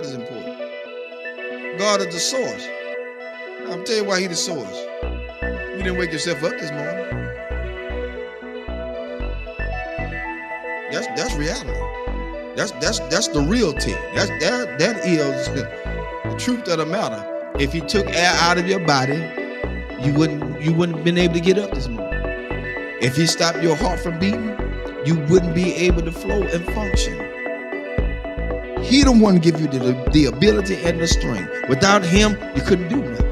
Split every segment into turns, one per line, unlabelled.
God is important. God is the source. I'm tell you why He's the source. You didn't wake yourself up this morning. That's reality. That's the reality. That is the truth of the matter. If He took air out of your body, you wouldn't have been able to get up this morning. If He stopped your heart from beating, you wouldn't be able to flow and function. He the one give you the ability and the strength. Without Him, you couldn't do nothing.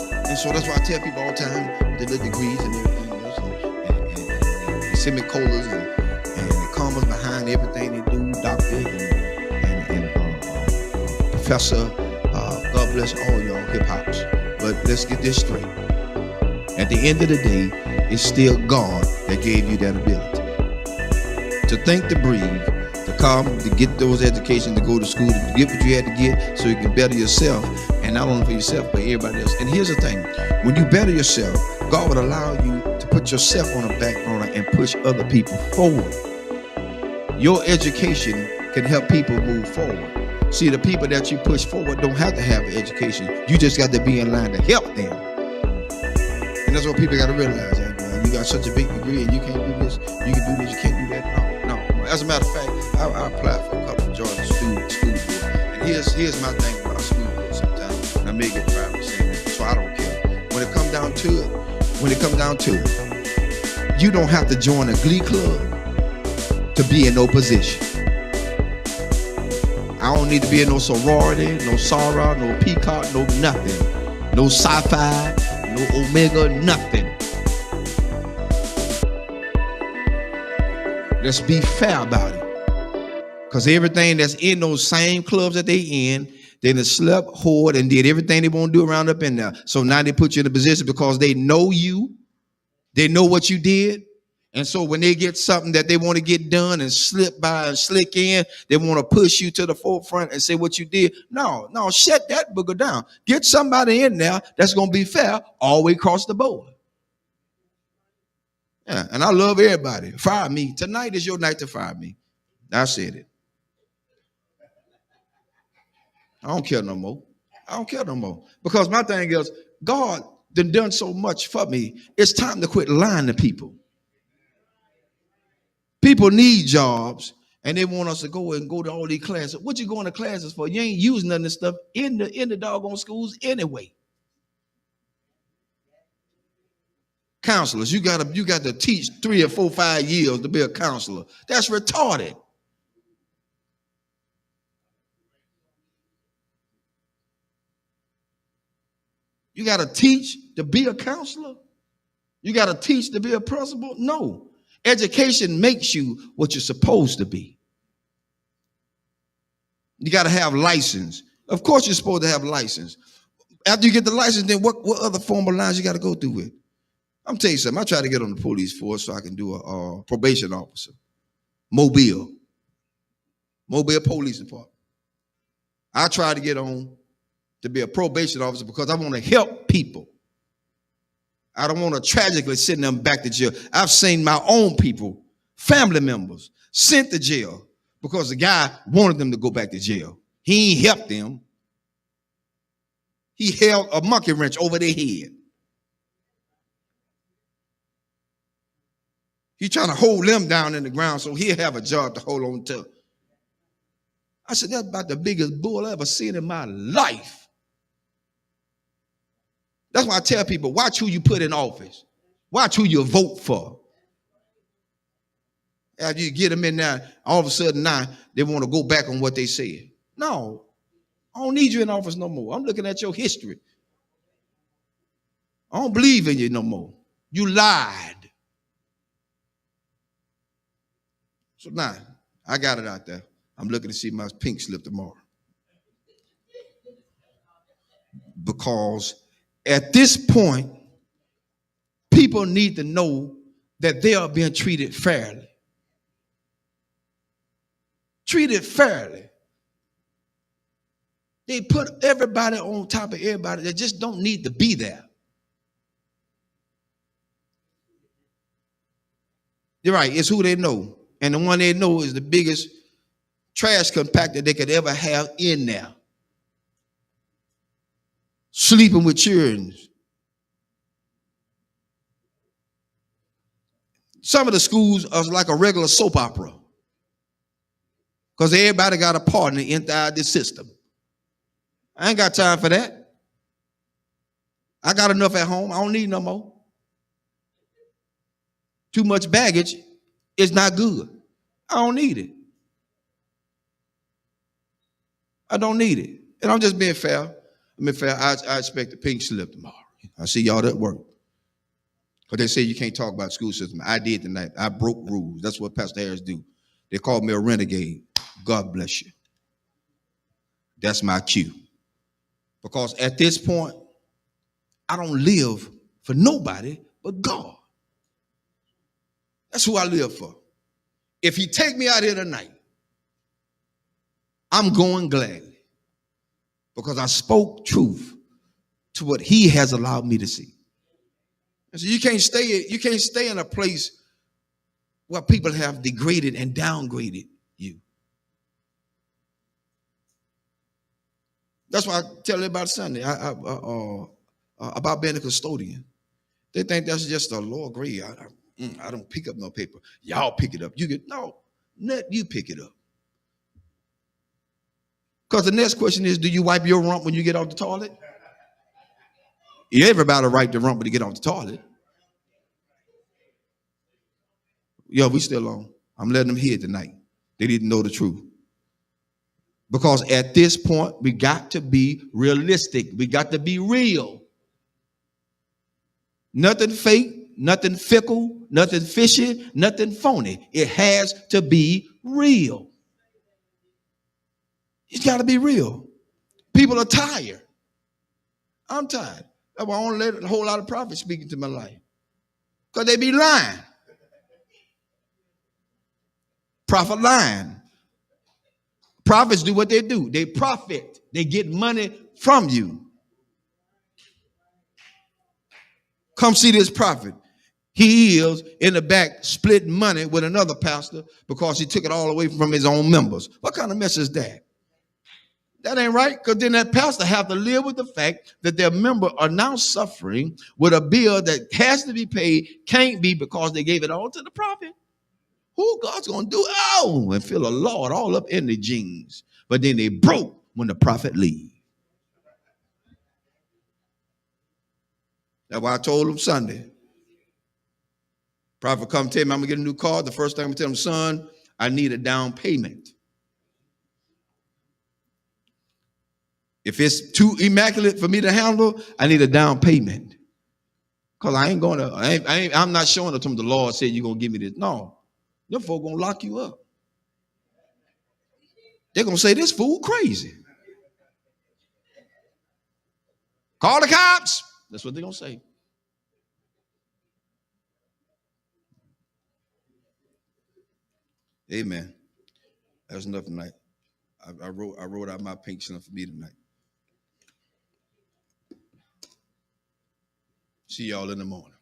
And so that's why I tell people all the time, with the degrees and everything else, and semicolons and the commas behind everything they do, doctor and professor. God bless all y'all hip hops. But let's get this straight. At the end of the day, it's still God that gave you that ability to think, to breathe, to come, to get those educations, to go to school, to get what you had to get so you can better yourself, and not only for yourself, but everybody else. And here's the thing, when you better yourself, God would allow you to put yourself on the back burner and push other people forward. Your education can help people move forward. See, the people that you push forward don't have to have an education. You just got to be in line to help them. And that's what people got to realize. You got such a big degree and you can't do this, you can do this, you can't do that. No. As a matter of fact, I applied for a couple of Georgia school board. And here's my thing about school board sometimes. And I may get 5%, so I don't care. When it comes down to it, you don't have to join a glee club to be in no position. I don't need to be in no sorority, no Sarah, no Peacock, no nothing. No sci-fi, no Omega, nothing. Let's be fair about it. Because everything that's in those same clubs that they in, they done slept, whored, and did everything they want to do around up in there. So now they put you in a position because they know you. They know what you did. And so when they get something that they want to get done and slip by and slick in, they want to push you to the forefront and say what you did. No, shut that booger down. Get somebody in there that's going to be fair all the way across the board. Yeah, and I love everybody. Fire me. Tonight is your night to fire me. I said it. I don't care no more. Because my thing is, God done so much for me. It's time to quit lying to people. People need jobs, and they want us to go to all these classes. What you going to classes for? You ain't using none of this stuff in the doggone schools anyway. Counselors, you got to teach 3 or 4, 5 years to be a counselor. That's retarded. You got to teach to be a counselor? You got to teach to be a principal? No. Education makes you what you're supposed to be. You got to have license. Of course you're supposed to have license. After you get the license, then what other formal lines you got to go through with? I'm telling you something. I tried to get on the police force so I can do a probation officer. Mobile Police Department. I tried to get on to be a probation officer because I want to help people. I don't want to tragically send them back to jail. I've seen my own people, family members, sent to jail because the guy wanted them to go back to jail. He ain't helped them. He held a monkey wrench over their head. He's trying to hold them down in the ground so he'll have a job to hold on to. I said, that's about the biggest bull I ever seen in my life. That's why I tell people, watch who you put in office. Watch who you vote for. After you get them in there, all of a sudden now, they want to go back on what they said. No, I don't need you in office no more. I'm looking at your history. I don't believe in you no more. You lied. So now, I got it out there. I'm looking to see my pink slip tomorrow. Because at this point, people need to know that they are being treated fairly. Treated fairly. They put everybody on top of everybody that just don't need to be there. You're right, it's who they know. And the one they know is the biggest trash compactor they could ever have in there. Sleeping with children. Some of the schools are like a regular soap opera because everybody got a partner inside this system. I ain't got time for that. I got enough at home. I don't need no more. Too much baggage is not good. I don't need it. I don't need it. And I'm just being fair. I expect a pink slip tomorrow. I see y'all at work. Because they say you can't talk about school system. I did tonight. I broke rules. That's what Pastor Harris do. They called me a renegade. God bless you. That's my cue. Because at this point, I don't live for nobody but God. That's who I live for. If he take me out here tonight, I'm going gladly. Because I spoke truth to what he has allowed me to see. And so you can't stay in a place where people have degraded and downgraded you. That's why I tell everybody Sunday about being a custodian. They think that's just a lower grade. I don't pick up no paper. Y'all pick it up. Let you pick it up. Because the next question is, do you wipe your rump when you get off the toilet? Everybody wipe the rump when you get off the toilet. Yo, we still on. I'm letting them hear tonight. They didn't know the truth. Because at this point, we got to be realistic. We got to be real. Nothing fake, nothing fickle, nothing fishy, nothing phony. It has to be real. It's got to be real. People are tired. I'm tired. That's why I don't let a whole lot of prophets speak into my life. Because they be lying. Prophet lying. Prophets do what they do. They profit. They get money from you. Come see this prophet. He is in the back splitting money with another pastor because he took it all away from his own members. What kind of mess is that? That ain't right, because then that pastor have to live with the fact that their members are now suffering with a bill that has to be paid, can't be because they gave it all to the prophet. Who God's going to do? Oh, and feel a Lord all up in the jeans. But then they broke when the prophet leave. That's why I told him Sunday. Prophet come tell me I'm going to get a new car. The first thing I'm going to tell him, son, I need a down payment. If it's too immaculate for me to handle, I need a down payment. Because I ain't going to, I'm not showing it to him. The Lord said you're going to give me this. No. Them folk going to lock you up. They're going to say, this fool crazy. Call the cops. That's what they're going to say. Amen. That's enough tonight. I wrote out my pink slip for me tonight. See y'all in the morning.